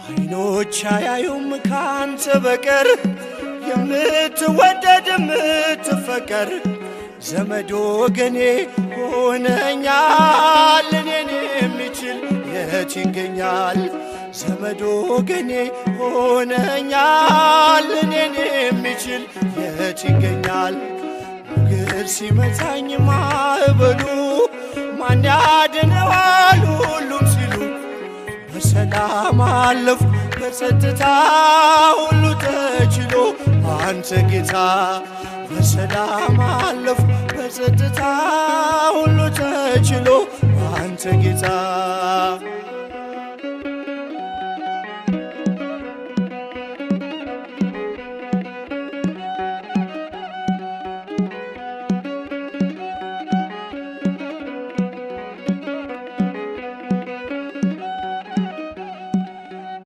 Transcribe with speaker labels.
Speaker 1: አይኖች አያዩም ካንተ በቀር የምትወደድ የምትፈቀር ዘመድ ወገኔ ሆነኛል እኔን የሚችል የት ይገኛል? ዘመድ ወገኔ ሆነኛል እኔን የሚችል የት ይገኛል? ሞገድ ሲመታኝ ማዕበሉ ማን ያድነዋል ሁሉም ሲሉ በሰላም አለፉ በጸጥታ ሁሉ ተችሎ አንተ ጌታ በሰላም አለፉ በጸጥታ ሁሉ ተችሎ አንተ ጌታ